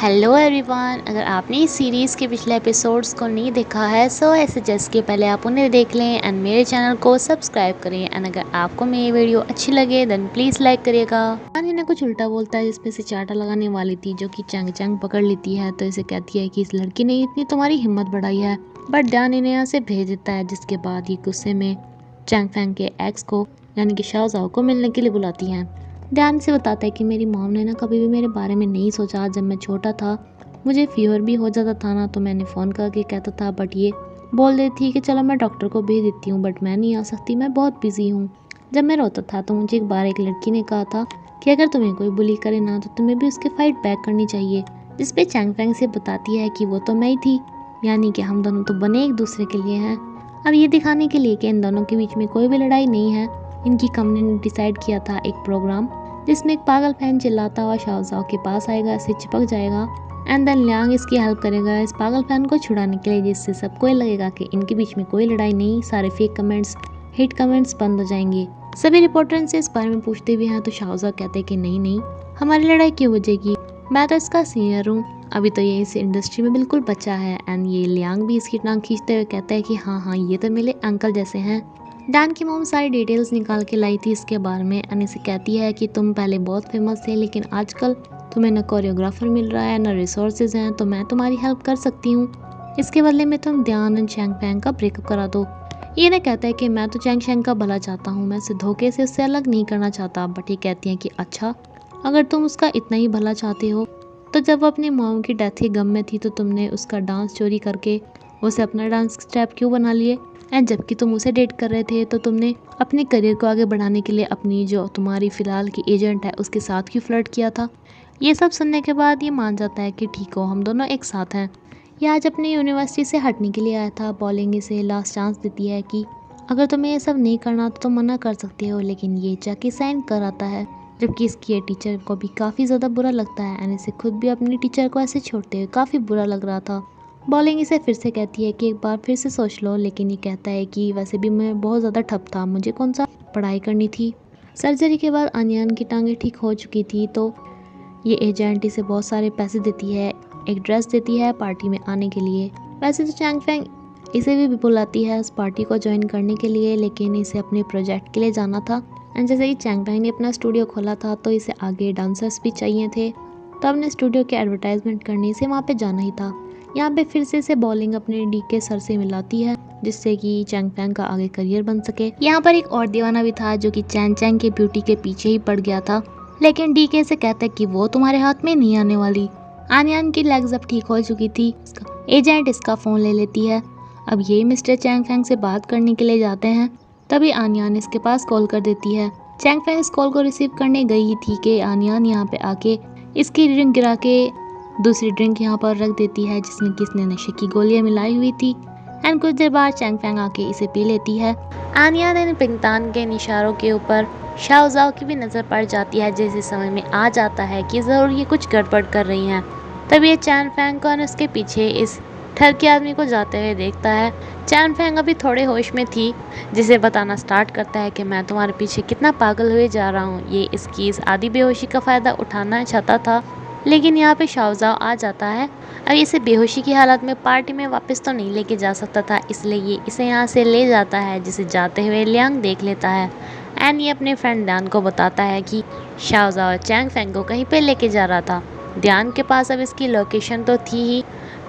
Hello everyone. अगर आपने इस सीरीज़ के पिछले एपिसोड्स को नहीं देखा है सो आई सजेस्ट कि पहले आप उन्हें देख लें एंड मेरे चैनल को सब्सक्राइब करें। एंड अगर आपको मेरी वीडियो अच्छी लगे देन प्लीज़ लाइक करिएगा। यानी ने कुछ उल्टा बोलता है जिसपे से चाटा लगाने वाली थी, जो कि चैंग चैंग पकड़ लेती है तो इसे कहती है कि इस लड़की ने इतनी तुम्हारी हिम्मत बढ़ाई है, बट ध्यान इन्हें यहाँ से भेज देता है। जिसके बाद ये गुस्से में चैंग फैंग के एक्स को यानी कि शाओ को मिलने के लिए बुलाती हैं। ध्यान से बताता है कि मेरी मॉम ने ना कभी भी मेरे बारे में नहीं सोचा। जब मैं छोटा था मुझे फीवर भी हो जाता था ना, तो मैंने फ़ोन करके कहता था, बट ये बोल देती थी कि चलो मैं डॉक्टर को भेज देती हूँ, बट मैं नहीं आ सकती, मैं बहुत बिजी हूँ। जब मैं रोता था तो मुझे एक बार एक लड़की ने कहा था कि अगर तुम्हें कोई बुली करे ना तो तुम्हें भी उसके फाइट बैक करनी चाहिए। जिस पे चैंग फैंग से बताती है कि वो तो मैं ही थी, यानी कि हम दोनों तो बने एक दूसरे के लिए हैं। अब ये दिखाने के लिए कि इन दोनों के बीच में कोई भी लड़ाई नहीं है, इनकी कंपनी ने डिसाइड किया था एक प्रोग्राम जिसमें एक पागल फैन चिल्लाता हुआ शाओ के पास आएगा, इसे चिपक जाएगा एंड देन लियांग इसकी हेल्प करेगा इस पागल फैन को छुड़ाने के लिए, जिससे सबको लगेगा कि इनके बीच में कोई लड़ाई नहीं, सारे फेक कमेंट्स हेट कमेंट्स बंद हो जाएंगे। सभी रिपोर्टर इनसे इस बारे में पूछते भी हैं तो शाओ कहते हैं कि नहीं नहीं, हमारी लड़ाई क्यों हो जाएगी, मैं तो इसका सीनियर हूँ, अभी तो ये इस इंडस्ट्री में बिल्कुल बचा है। एंड ये लियांग भी इसकी टांग खींचते हुए कहता है कि हाँ हाँ ये तो मेरे अंकल जैसे हैं। डैन की मॉम सारी डिटेल्स निकाल के लाई थी इसके बारे में एंड इसे कहती है कि तुम पहले बहुत फेमस थे, लेकिन आजकल तुम्हें न कोरियोग्राफर मिल रहा है न रिसोर्सेज हैं, तो मैं तुम्हारी हेल्प कर सकती हूँ। इसके बदले में तुम ध्यान एंड चैंग फैंग का ब्रेकअप करा दो। ये ने कहता है कि मैं तो चैंग शैंग का भला चाहता हूँ, मैं उसे धोखे से उससे अलग नहीं करना चाहता। बट ये कहती हैं कि अच्छा, अगर तुम उसका इतना ही भला चाहते हो तो जब वो अपनी मॉम की डेथ के गम में थी तो तुमने उसका डांस चोरी करके उसे अपना डांस स्टेप क्यों बना लिए, एंड जबकि तुम उसे डेट कर रहे थे तो तुमने अपने करियर को आगे बढ़ाने के लिए अपनी जो तुम्हारी फ़िलहाल की एजेंट है उसके साथ क्यों फ्लर्ट किया था। ये सब सुनने के बाद ये मान जाता है कि ठीक हो, हम दोनों एक साथ हैं। ये आज अपनी यूनिवर्सिटी से हटने के लिए आया था। बॉलिंग इसे लास्ट चांस देती है कि अगर तुम्हें ये सब नहीं करना तो तुम मना कर सकते हो, लेकिन ये जाके साइन कर आता है, जबकि इसकी ये टीचर को भी काफ़ी ज़्यादा बुरा लगता है एंड इसे खुद भी अपनी टीचर को ऐसे छोड़ते हुए काफ़ी बुरा लग रहा था। बॉलिंग इसे फिर से कहती है कि एक बार फिर से सोच लो, लेकिन ये कहता है कि वैसे भी मैं बहुत ज़्यादा ठप था, मुझे कौन सा पढ़ाई करनी थी। सर्जरी के बाद अनियान की टांगें ठीक हो चुकी थी तो ये एजेंट इसे बहुत सारे पैसे देती है, एक ड्रेस देती है पार्टी में आने के लिए। वैसे तो चैंग फैंग इसे भी बुलाती है उस पार्टी को ज्वाइन करने के लिए, लेकिन इसे अपने प्रोजेक्ट के लिए जाना था। एंड जैसे ही चैंग फैंग ने अपना स्टूडियो खोला था तो इसे आगे डांसर्स भी चाहिए थे, तो अपने स्टूडियो के एडवर्टाइजमेंट करने से वहाँ पे जाना ही था। यहाँ पे फिर से बॉलिंग अपने डी के सर से मिलाती है जिससे कि चैंग फैंग का आगे करियर बन सके। यहाँ पर एक और दीवाना भी था जो कि चैंग चैंग के ब्यूटी के पीछे ही पड़ गया था, लेकिन डी के से कहता है कि वो तुम्हारे हाथ में नहीं आने वाली। आनियान की लेग्स अब ठीक हो चुकी थी, एजेंट इसका फ़ोन ले लेती है। अब ये मिस्टर चैंग फैंग से बात करने के लिए जाते हैं, तभी आनियान इसके पास कॉल कर देती है। चैंग फैंग इस कॉल को रिसीव करने गई ही थी कि आनियान यहाँ पे आके इसकी ड्रिंक गिरा के दूसरी ड्रिंक यहाँ पर रख देती है जिसमें कि इसने नशे की गोलियां मिलाई हुई थी। एंड कुछ देर बाद चैंग फैंग आके इसे पी लेती है। आनियान एंड पिंगतान के इशारों के ऊपर शाओ की भी नज़र पड़ जाती है, जैसे समझ में आ जाता है कि ज़रूर ये कुछ गड़बड़ कर रही हैं। तभी ये चैंग फैंग को उसके पीछे इस ठर के आदमी को जाते हुए देखता है। चैंग फैंग अभी थोड़े होश में थी, जिसे बताना स्टार्ट करता है कि मैं तुम्हारे पीछे कितना पागल हुए जा रहा हूँ। ये इसकी इस आधी बेहोशी का फ़ायदा उठाना चाहता था, लेकिन यहाँ पे शाओ आ जाता है। अब इसे बेहोशी की हालत में पार्टी में वापस तो नहीं लेके जा सकता था, इसलिए ये इसे यहाँ से ले जाता है, जिसे जाते हुए लियांग देख लेता है। एंड ये अपने फ्रेंड ध्यान को बताता है कि शाओ और चैंग फैंग को कहीं पे लेके जा रहा था। ध्यान के पास अब इसकी लोकेशन तो थी ही,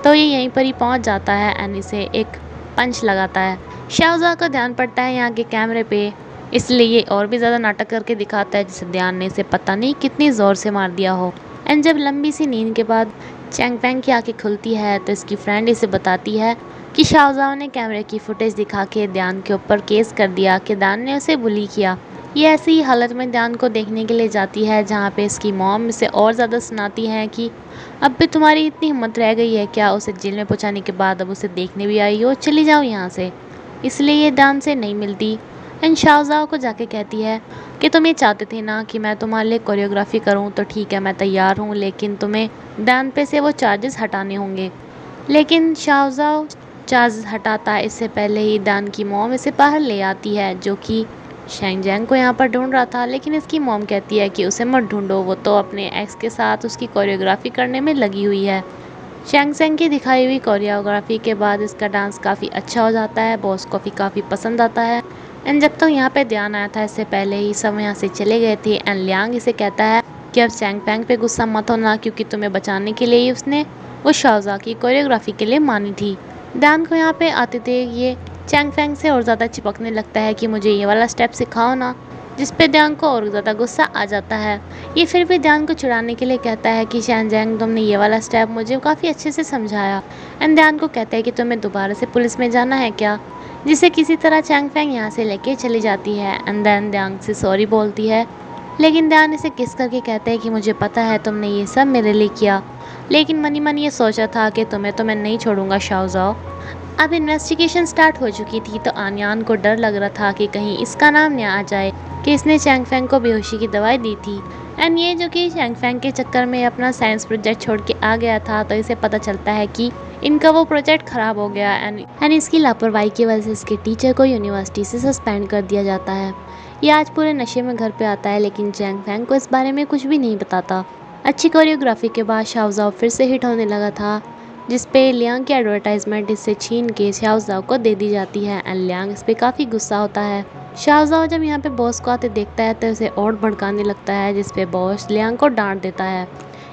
तो ये यहीं पर ही पहुँच जाता है एंड इसे एक पंच लगाता है। शाओ का ध्यान पड़ता है यहाँ के कैमरे पे, इसलिए ये और भी ज़्यादा नाटक करके दिखाता है, जिसे ध्यान ने इसे पता नहीं कितनी ज़ोर से मार दिया हो। एंड जब लंबी सी नींद के बाद चैंग फैंग की आंखें खुलती है तो इसकी फ्रेंड इसे बताती है कि शाओ ने कैमरे की फुटेज दिखा के ध्यान के ऊपर केस कर दिया कि ध्यान ने उसे बुली किया। ये ऐसी ही हालत में ध्यान को देखने के लिए जाती है, जहाँ पे इसकी मॉम इसे और ज़्यादा सुनाती है कि अब भी तुम्हारी इतनी हिम्मत रह गई है क्या, उसे जेल में पहुँचाने के बाद अब उसे देखने भी आई हो, चली जाओ यहाँ से। इसलिए ये ध्यान से नहीं मिलती एंड शाओ को जाके कहती है कि तुम ये चाहते थे ना कि मैं तुम्हारे लिए कोरियोग्राफी करूं, तो ठीक है मैं तैयार हूं, लेकिन तुम्हें ध्यान पे से वो चार्जेस हटाने होंगे। लेकिन शाओ चार्जेस हटाता है इससे पहले ही ध्यान की मॉम इसे बाहर ले आती है, जो कि शेंग जैंग को यहाँ पर ढूंढ रहा था, लेकिन इसकी मॉम कहती है कि उसे मत ढूंढो, वो तो अपने एक्स के साथ उसकी कोरियोग्राफी करने में लगी हुई है। शेंग जैंग की दिखाई हुई कोरियोग्राफी के बाद इसका डांस काफ़ी अच्छा हो जाता है, बॉस को भी काफ़ी पसंद आता है। एंड जब तक यहाँ पे ध्यान आया था इससे पहले ही सब यहाँ से चले गए थे। एंड लियांग इसे कहता है कि अब चैंग फैंग पे गुस्सा मत होना, क्योंकि तुम्हें बचाने के लिए ही उसने वो शाओज़ा की कोरियोग्राफी के लिए मानी थी। ध्यान को यहाँ पे आते थे ये चैंग फैंग से और ज़्यादा चिपकने लगता है कि मुझे ये वाला स्टेप सिखाओ ना, जिस पे ध्यान को और ज़्यादा गुस्सा आ जाता है। ये फिर भी ध्यान को छुड़ाने के लिए कहता है कि शेंग जैंग तुमने ये वाला स्टेप मुझे काफ़ी अच्छे से समझाया। एंड ध्यान को कहता है कि तुम्हें दोबारा से पुलिस में जाना है क्या, जिसे किसी तरह चैंग फैंग यहाँ से लेके चली जाती है। एंड देन ध्यान से सॉरी बोलती है, लेकिन ध्यान इसे किस करके कहते हैं कि मुझे पता है तुमने ये सब मेरे लिए किया, लेकिन मनी मन ये सोचा था कि तुम्हें तो मैं नहीं छोड़ूंगा शाओज़ाओ। अब इन्वेस्टिगेशन स्टार्ट हो चुकी थी, तो आन्यान को डर लग रहा था कि कहीं इसका नाम न आ जाए कि इसने चैंग फैंग को बेहोशी की दवाई दी थी। एंड ये जो कि चैंग फैंग के चक्कर में अपना साइंस प्रोजेक्ट छोड़ के आ गया था, तो इसे पता चलता है कि इनका वो प्रोजेक्ट खराब हो गया। एंड इसकी लापरवाही की वजह से इसके टीचर को यूनिवर्सिटी से सस्पेंड कर दिया जाता है। ये आज पूरे नशे में घर पे आता है, लेकिन चैंग फैंग को इस बारे में कुछ भी नहीं बताता। अच्छी कोरियोग्राफी के बाद शाओज़ाओ फिर से हिट होने लगा था, जिस पे लियांग की एडवर्टाइजमेंट इससे छीन के शाओज़ाओ को दे दी जाती है। एंड लियांग इस पे काफ़ी गुस्सा होता है। शाओज़ाओ जब यहाँ पे बॉस को आते देखता है तो उसे और भड़काने लगता है, जिस पे बॉस लियांग को डांट देता है।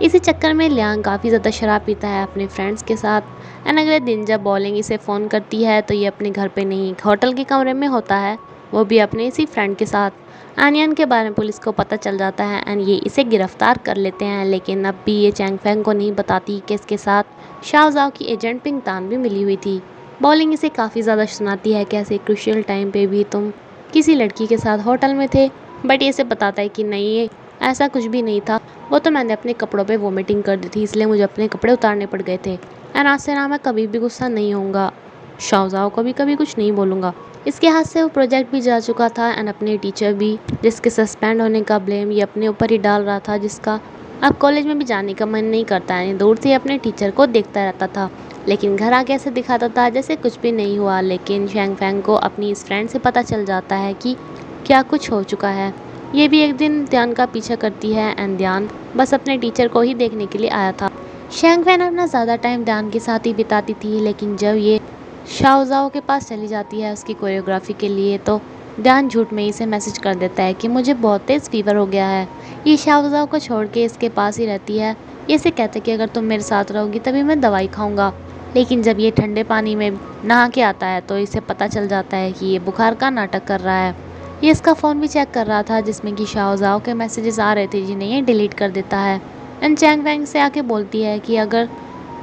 इसी चक्कर में लियांग काफ़ी ज़्यादा शराब पीता है अपने फ्रेंड्स के साथ। एंड अगले दिन जब बॉलिंग इसे फ़ोन करती है तो ये अपने घर पे नहीं होटल के कमरे में होता है, वो भी अपने इसी फ्रेंड के साथ। आनियन के बारे में पुलिस को पता चल जाता है एंड ये इसे गिरफ्तार कर लेते हैं, लेकिन अब भी ये चैंग फैंग को नहीं बताती कि इसके साथ शाओज़ाओ की एजेंट पिंग तान भी मिली हुई थी। बॉलिंग इसे काफ़ी ज़्यादा सुनाती है कि ऐसे क्रूशियल टाइम पे भी तुम किसी लड़की के साथ होटल में थे, बट ये इसे बताता है कि नहीं, ये ऐसा कुछ भी नहीं था, वो तो मैंने अपने कपड़ों पे वोमिटिंग कर दी थी, इसलिए मुझे अपने कपड़े उतारने पड़ गए थे। एंड आज से ना मैं कभी भी गुस्सा नहीं होऊंगा, शाओज़ाओ को भी कभी कुछ नहीं बोलूँगा। इसके हाथ से वो प्रोजेक्ट भी जा चुका था एंड अपने टीचर भी, जिसके सस्पेंड होने का ब्लेम ये अपने ऊपर ही डाल रहा था, जिसका अब कॉलेज में भी जाने का मन नहीं करता है। दूर से अपने टीचर को देखता रहता था, लेकिन घर आके ऐसे दिखाता था जैसे कुछ भी नहीं हुआ। लेकिन शेंग फैंग को अपनी इस फ्रेंड से पता चल जाता है कि क्या कुछ हो चुका है। ये भी एक दिन ध्यान का पीछा करती है एंड ध्यान बस अपने टीचर को ही देखने के लिए आया था। शेंग फैन अपना ज़्यादा टाइम ध्यान के साथ ही बिताती थी, लेकिन जब ये शाओज़ाओ के पास चली जाती है उसकी कोरियोग्राफी के लिए, तो ध्यान झूठ में इसे मैसेज कर देता है कि मुझे बहुत तेज़ फीवर हो गया है। ये शाओज़ाओ को छोड़ के इसके पास ही रहती है। ये इसे कहते कि अगर तुम मेरे साथ रहोगी तभी मैं दवाई खाऊंगा। लेकिन जब ये ठंडे पानी में नहा के आता है तो इसे पता चल जाता है कि ये बुखार का नाटक कर रहा है। ये इसका फ़ोन भी चेक कर रहा था, जिसमें कि शाओज़ाओ के मैसेजेस आ रहे थे, जिन्हें ये डिलीट कर देता है। एंड चैंग फैंग से आके बोलती है कि अगर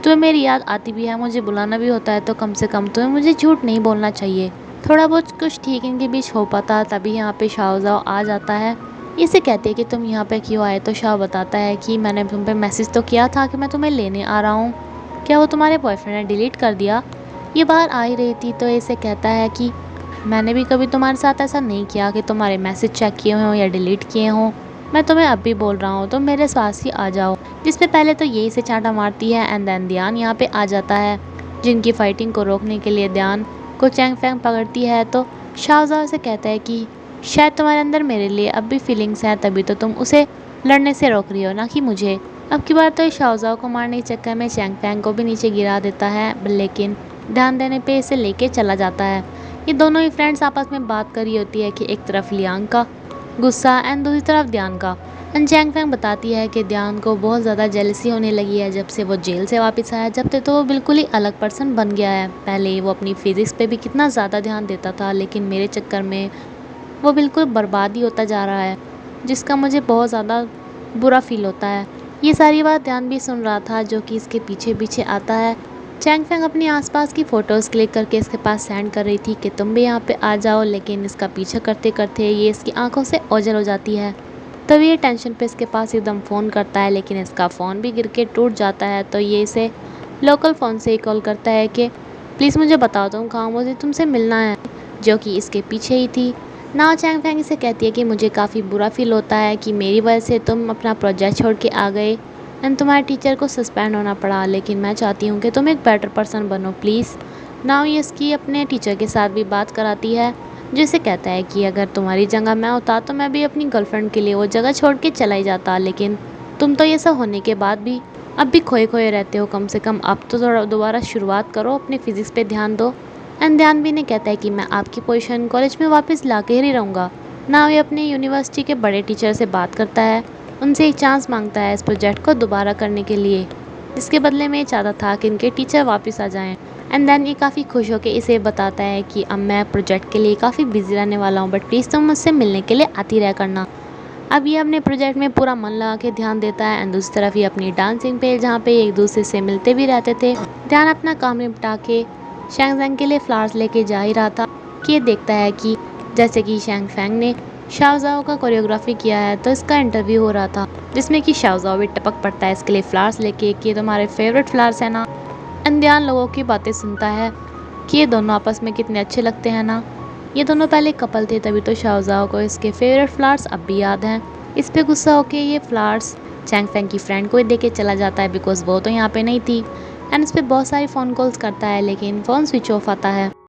तुम्हें मेरी याद आती भी है, मुझे बुलाना भी होता है, तो कम से कम तुम्हें मुझे झूठ नहीं बोलना चाहिए। थोड़ा बहुत कुछ ठीक इनके बीच हो पाता, तभी यहाँ पे शाओज़ाओ आ जाता है। इसे कहते हैं कि तुम यहाँ पे क्यों आए, तो शाओ बताता है कि मैंने तुम पे मैसेज तो किया था कि मैं तुम्हें लेने आ रहा हूँ, क्या वो तुम्हारे बॉयफ्रेंड ने डिलीट कर दिया। ये बाहर आ ही रही थी तो इसे कहता है कि मैंने भी कभी तुम्हारे साथ ऐसा नहीं किया कि तुम्हारे मैसेज चेक किए हों या डिलीट किए हों। मैं तुम्हें अब भी बोल रहा हूँ, तुम मेरे पास ही आ जाओ। जिसपे पहले तो यही से चांटा मारती है एंड देन ध्यान यहाँ पे आ जाता है, जिनकी फाइटिंग को रोकने के लिए ध्यान को चैंग फैंग पकड़ती है। तो शाओज़ाओ से कहता है कि शायद तुम्हारे अंदर मेरे लिए अब भी फीलिंग्स हैं, तभी तो तुम उसे लड़ने से रोक रही हो, ना कि मुझे। अब की बार तो शाओज़ाओ को मारने के चक्कर में चैंग फैंग को भी नीचे गिरा देता है, लेकिन ध्यान देने पे इसे लेके चला जाता है। ये दोनों ही फ्रेंड्स आपस में बात कर रही होती है कि एक तरफ लियांग का गुस्सा एंड दूसरी तरफ ध्यान का। एंड चैंग फैंग बताती है कि ध्यान को बहुत ज़्यादा जेलसी होने लगी है जब से वो जेल से वापस आया, जब से तो वो बिल्कुल ही अलग पर्सन बन गया है। पहले वो अपनी फिज़िक्स पे भी कितना ज़्यादा ध्यान देता था, लेकिन मेरे चक्कर में वो बिल्कुल बर्बाद ही होता जा रहा है, जिसका मुझे बहुत ज़्यादा बुरा फील होता है। ये सारी बात ध्यान भी सुन रहा था, जो कि इसके पीछे पीछे आता है। चैंग फैंग अपनी आसपास की फ़ोटोज़ क्लिक करके इसके पास सेंड कर रही थी कि तुम भी यहाँ पे आ जाओ, लेकिन इसका पीछा करते करते ये इसकी आंखों से ओझल हो जाती है। तभी ये टेंशन पे इसके पास एकदम फ़ोन करता है, लेकिन इसका फ़ोन भी गिर के टूट जाता है। तो ये इसे लोकल फ़ोन से ही कॉल करता है कि प्लीज़ मुझे बताओ तुम कहाँ, मुझे तुमसे मिलना है, जो कि इसके पीछे ही थी। नाउ चैंग फैंग इसे कहती है कि मुझे काफ़ी बुरा फील होता है कि मेरी वजह से तुम अपना प्रोजेक्ट छोड़ के आ गए एंड तुम्हारे टीचर को सस्पेंड होना पड़ा, लेकिन मैं चाहती हूँ कि तुम एक बेटर पर्सन बनो प्लीज़। नाउ ये इसकी अपने टीचर के साथ भी बात कराती है जो इसे कहता है कि अगर तुम्हारी जगह मैं होता तो मैं भी अपनी गर्लफ्रेंड के लिए वो जगह छोड़ के चला ही जाता, लेकिन तुम तो ये सब होने के बाद भी अब भी खोए खोए रहते हो। कम से कम अब तो थोड़ा दोबारा शुरुआत करो, अपने फिजिक्स पे ध्यान दो। एंड ध्यान भी ने कहता है कि मैं आपकी पोजीशन कॉलेज में वापस ला के ही रहूँगा। ना ये अपने यूनिवर्सिटी के बड़े टीचर से बात करता है, उनसे एक चांस मांगता है इस प्रोजेक्ट को दोबारा करने के लिए, जिसके बदले में चाहता था कि इनके टीचर वापस आ जाएं। एंड देन ये काफ़ी खुश होकर इसे बताता है कि अब मैं प्रोजेक्ट के लिए काफ़ी बिजी रहने वाला हूँ, बट प्लीज़ तुम मुझसे मिलने के लिए आती रह करना। अब ये अपने प्रोजेक्ट में पूरा मन लगा के ध्यान देता है। एंड दूसरी तरफ ये अपनी डांसिंग पे जहाँ पे एक दूसरे से मिलते भी रहते थे। ध्यान अपना काम निपटा के शैंग जैंग के लिए फ्लावर्स लेके जा ही रहा था कि ये देखता है कि जैसे कि शैंग फैंग ने शाओजाओ का कोरियोग्राफी किया है, तो इसका इंटरव्यू हो रहा था जिसमें कि शाओजाओ भी टपक पड़ता है इसके लिए फ्लावर्स लेके कि ये तुम्हारे फेवरेट फ्लावर्स है ना। एंड ध्यान लोगों की बातें सुनता है कि ये दोनों आपस में कितने अच्छे लगते हैं ना। ये दोनों पहले कपल थे, तभी तो शाओजाओ को इसके फेवरेट फ्लावर्स अब भी याद हैं। इस पे गुस्सा होके ये फ्लावर्स चैंग फैंग की फ्रेंड को ही दे के चला जाता है, बिकॉज वो तो यहाँ पे नहीं थी। एंड इस पे बहुत सारी फ़ोन कॉल्स करता है लेकिन फ़ोन स्विच ऑफ आता है।